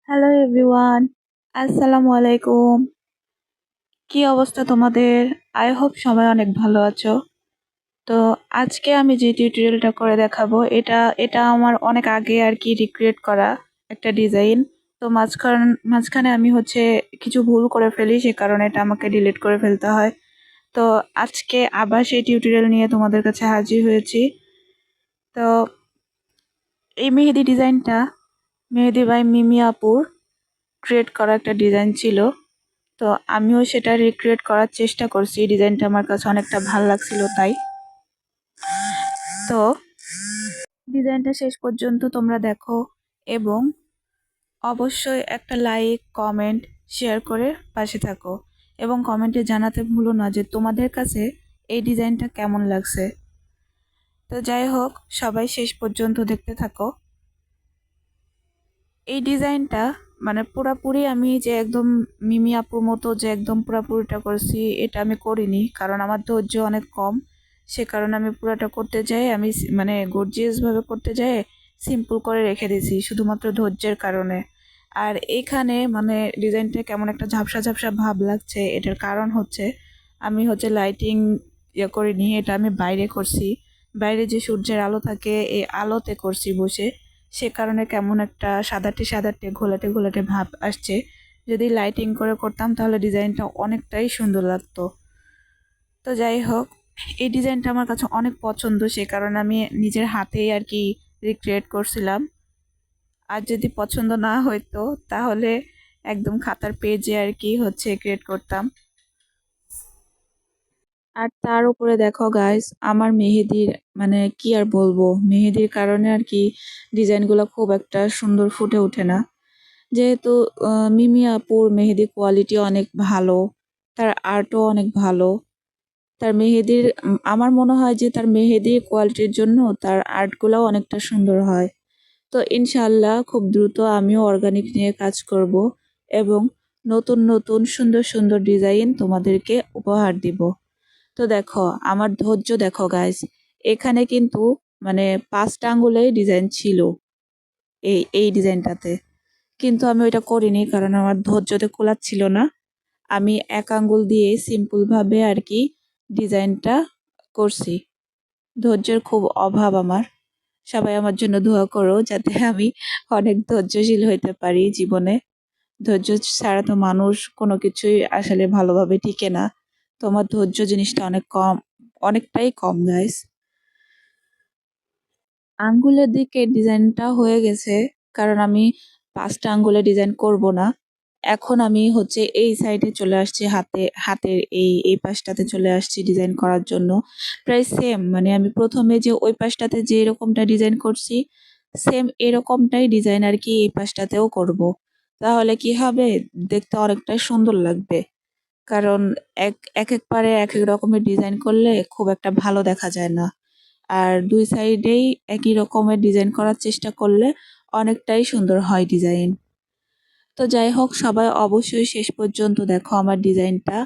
Hello everyone, আসসালামু আলাইকুম। কি অবস্থা তোমাদের? আই হোপ সবাই অনেক ভালো আছো। তো আজকে আমি যে টিউটোরিয়ালটা করে দেখাবো, এটা আমার অনেক আগে আর কি রিক্রিয়েট করা একটা ডিজাইন। তো মাঝখানে আমি হচ্ছে কিছু ভুল করে ফেলি, সে কারণে এটা আমাকে ডিলিট করে ফেলতে হয়। তো আজকে আবার সেই টিউটোরিয়াল নিয়ে তোমাদের কাছে হাজির হয়েছি। তো এই মেহেদি ডিজাইনটা মেহেদি বাই মিমি আপুর ক্রিয়েট করা একটা ডিজাইন ছিল। তো আমিও সেটা রিক্রিয়েট করার চেষ্টা করছি, ডিজাইনটা আমার কাছে অনেকটা ভালো লাগছিল তাই। তো ডিজাইনটা শেষ পর্যন্ত তোমরা দেখো এবং অবশ্যই একটা লাইক, কমেন্ট, শেয়ার করে পাশে থাকো এবং কমেন্টে জানাতে ভুলো না যে তোমাদের কাছে এই ডিজাইনটা কেমন লাগছে। তো যাই হোক, সবাই শেষ পর্যন্ত দেখতে থাকো। এই ডিজাইনটা মানে পুরাপুরি আমি যে একদম মিমি আপুর মতো যে একদম পুরাপুরিটা করছি এটা আমি করিনি, কারণ আমার ধৈর্য অনেক কম। সে কারণে আমি পুরাটা করতে যাই, আমি মানে গর্জিয়াসভাবে করতে যাই সিম্পল করে রেখে দিয়েছি শুধুমাত্র ধৈর্যের কারণে। আর এইখানে মানে ডিজাইনটা কেমন একটা ঝাপসা ঝাপসা ভাব লাগছে, এটার কারণ হচ্ছে আমি হচ্ছে লাইটিং করিনি, এটা আমি বাইরে করছি। বাইরে যে সূর্যের আলো থাকে এই আলোতে করছি বসে, সে কারণে কেমন একটা সাদাটে সাদাটে ঘোলাটে ঘোলাটে ভাব আসছে। যদি লাইটিং করে করতাম তাহলে ডিজাইনটা অনেকটাই সুন্দর লাগতো। তো যাই হোক, এই ডিজাইনটা আমার কাছে অনেক পছন্দ, সে কারণে আমি নিজের হাতেই আর কি রিক্রিয়েট করছিলাম। আর যদি পছন্দ না হইতো তাহলে একদম খাতার পেজে আর কি হচ্ছে ক্রিয়েট করতাম। আর তার উপরে দেখো গাইস, আমার মেহেদির মানে কি আর বলবো, মেহেদির কারণে আর কি ডিজাইনগুলো খুব একটা সুন্দর ফুটে ওঠে না। যেহেতু মিমি আপুর মেহেদি কোয়ালিটি অনেক ভালো, তার আর্টও অনেক ভালো। তার মেহেদির আমার মনে হয় যে তার মেহেদির কোয়ালিটির জন্য তার আর্টগুলোও অনেকটা সুন্দর হয়। তো ইনশাআল্লাহ খুব দ্রুত আমিও অর্গানিক নিয়ে কাজ করব এবং নতুন নতুন সুন্দর সুন্দর ডিজাইন তোমাদেরকে উপহার দিব। তো দেখো আমার ধৈর্য দেখো গাইস, এখানে কিন্তু মানে 5টা আঙ্গুলেই ডিজাইন ছিল এই ডিজাইনটাতে, কিন্তু আমি ওইটা করিনি কারণ আমার ধৈর্যতে কুলাচ্ছিল না। আমি এক আঙ্গুল দিয়ে সিম্পল ভাবে আর কি ডিজাইনটা করছি। ধৈর্যের খুব অভাব আমার। সবাই আমার জন্য দোয়া করো যাতে আমি অনেক ধৈর্যশীল হইতে পারি জীবনে। ধৈর্য ছাড়া তো মানুষ কোনো কিছুই আসলে ভালোভাবে টিকে না। তোমার ধৈর্য জিনিসটা অনেক কম, অনেকটাই কম গাইস। আঙ্গুলের দিকে ডিজাইনটা হয়ে গেছে, কারণ আমি 5টা আঙ্গুলে ডিজাইন করব না। এখন আমি হচ্ছে এই সাইডে চলে আসছি, হাতের এই পাশটাতে চলে আসছি ডিজাইন করার জন্য। প্রায় সেম মানে আমি প্রথমে যে ওই পাশটাতে যে এরকমটা ডিজাইন করছি, সেম এরকমটাই ডিজাইন আর কি এই পাশটাতেও করব। তাহলে কি হবে, দেখতে অনেকটাই সুন্দর লাগবে। কারণ এক এক এক পারে এক এক রকমের ডিজাইন করলে খুব একটা ভালো দেখা যায় না। আর দুই সাইডেই একই রকমের ডিজাইন করার চেষ্টা করলে অনেকটাই সুন্দর হয় ডিজাইন। তো যাই হোক, সবাই অবশ্যই শেষ পর্যন্ত দেখো আমার ডিজাইনটা।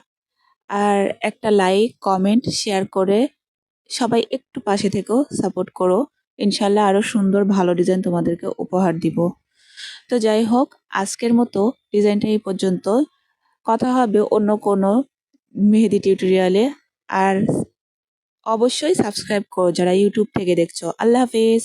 আর একটা লাইক, কমেন্ট, শেয়ার করে সবাই একটু পাশে থেকেও সাপোর্ট করো। ইনশাল্লাহ আরো সুন্দর ভালো ডিজাইন তোমাদেরকে উপহার দিব। তো যাই হোক, আজকের মতো ডিজাইনটা এই পর্যন্ত। কথা হবে অন্য কোনো মেহেদি টিউটোরিয়ালে। আর অবশ্যই সাবস্ক্রাইব করো যারা ইউটিউব থেকে দেখছো। আল্লাহ হাফেজ।